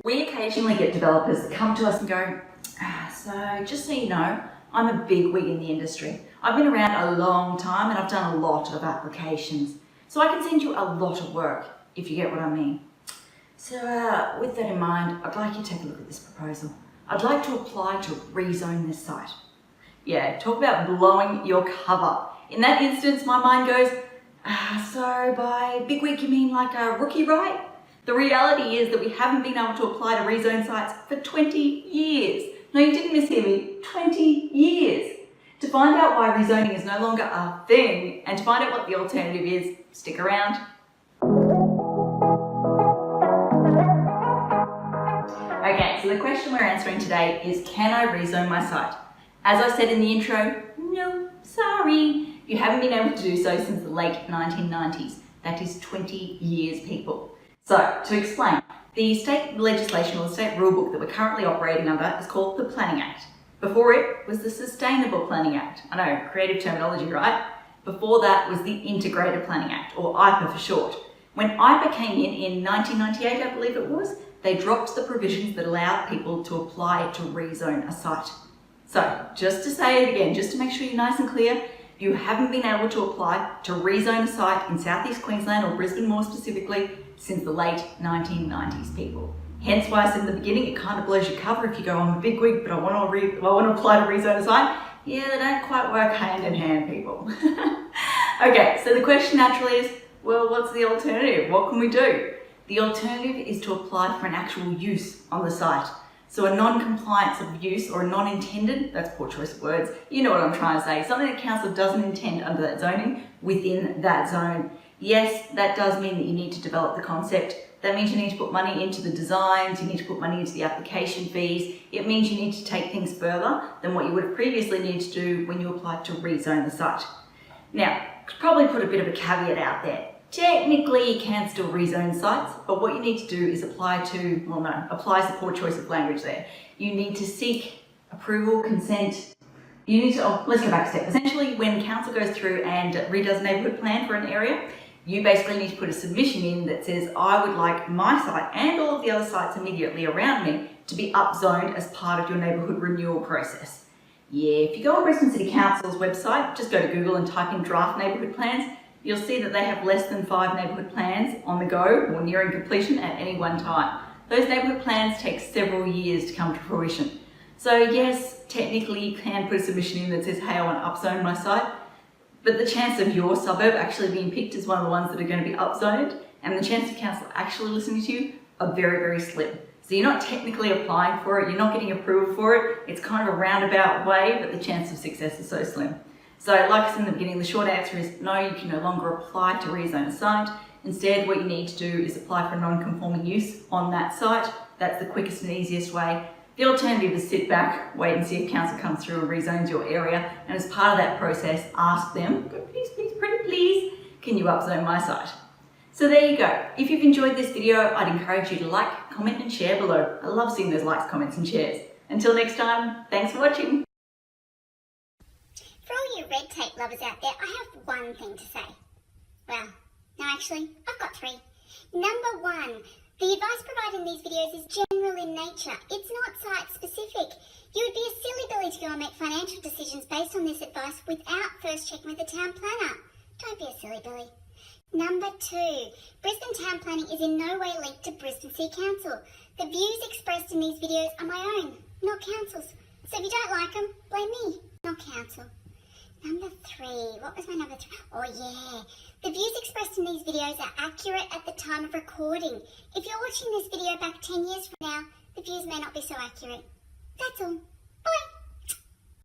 We occasionally get developers that come to us and go, so just so you know, I'm a big wig in the industry. I've been around a long time and I've done a lot of applications. So I can send you a lot of work, if you get what I mean. So with that in mind, I'd like you to take a look at this proposal. I'd like to apply to rezone this site. Yeah, talk about blowing your cover. In that instance, my mind goes, so by big wig you mean like a rookie, right? The reality is that we haven't been able to apply to rezone sites for 20 years. No, you didn't mishear me, 20 years. To find out why rezoning is no longer a thing and to find out what the alternative is, stick around. Okay, so the question we're answering today is, can I rezone my site? As I said in the intro, no, sorry. You haven't been able to do so since the late 1990s. That is 20 years, people. So, to explain, the state legislation or the state rulebook that we're currently operating under is called the Planning Act. Before it was the Sustainable Planning Act. I know, creative terminology, right? Before that was the Integrated Planning Act, or IPA for short. When IPA came in 1998, I believe it was, they dropped the provisions that allowed people to apply to rezone a site. So, just to say it again, just to make sure you're nice and clear, you haven't been able to apply to rezone a site in southeast Queensland, or Brisbane more specifically, since the late 1990s, people. Hence why I said in the beginning, it kind of blows your cover if you go, I'm a big wig, but I want to apply to rezone a site. Yeah, they don't quite work hand in hand, people. Okay, so the question naturally is, well, what's the alternative? What can we do? The alternative is to apply for an actual use on the site. So a non-compliance of use or a non-intended, that's poor choice of words, you know what I'm trying to say, something that council doesn't intend under that zoning within that zone. Yes, that does mean that you need to develop the concept. That means you need to put money into the designs, you need to put money into the application fees. It means you need to take things further than what you would have previously needed to do when you applied to rezone the site. Now, probably put a bit of a caveat out there. Technically, you can still rezone sites, but what you need to do is apply is a poor choice of language there. You need to seek approval, consent. You need to, let's go back a step. Essentially, when council goes through and redoes a neighbourhood plan for an area, you basically need to put a submission in that says, I would like my site and all of the other sites immediately around me to be upzoned as part of your neighbourhood renewal process. Yeah, if you go on Brisbane City Council's website, just go to Google and type in draft neighbourhood plans, you'll see that they have less than 5 neighbourhood plans on the go or nearing completion at any one time. Those neighbourhood plans take several years to come to fruition. So yes, technically you can put a submission in that says, hey, I want to upzone my site, but the chance of your suburb actually being picked as one of the ones that are going to be upzoned and the chance of council actually listening to you are very, very slim. So you're not technically applying for it, you're not getting approval for it, it's kind of a roundabout way, but the chance of success is so slim. So like I said in the beginning, the short answer is no, you can no longer apply to rezone a site. Instead, what you need to do is apply for non-conforming use on that site. That's the quickest and easiest way. The alternative is sit back, wait and see if council comes through and rezones your area, and as part of that process, ask them, please, please, pretty please, can you upzone my site? So there you go. If you've enjoyed this video, I'd encourage you to like, comment and share below. I love seeing those likes, comments and shares. Until next time, thanks for watching. For all you red tape lovers out there, I have one thing to say. Well, no actually, I've got 3. Number 1, the advice provided in these videos is general in nature. It's not site specific. You would be a silly billy to go and make financial decisions based on this advice without first checking with the town planner. Don't be a silly billy. Number 2, Brisbane Town Planning is in no way linked to Brisbane City Council. The views expressed in these videos are my own, not council's. So if you don't like them, blame me, not council. Number 3, what was my number 3? Oh yeah, the views expressed in these videos are accurate at the time of recording. If you're watching this video back 10 years from now, the views may not be so accurate. That's all. Bye.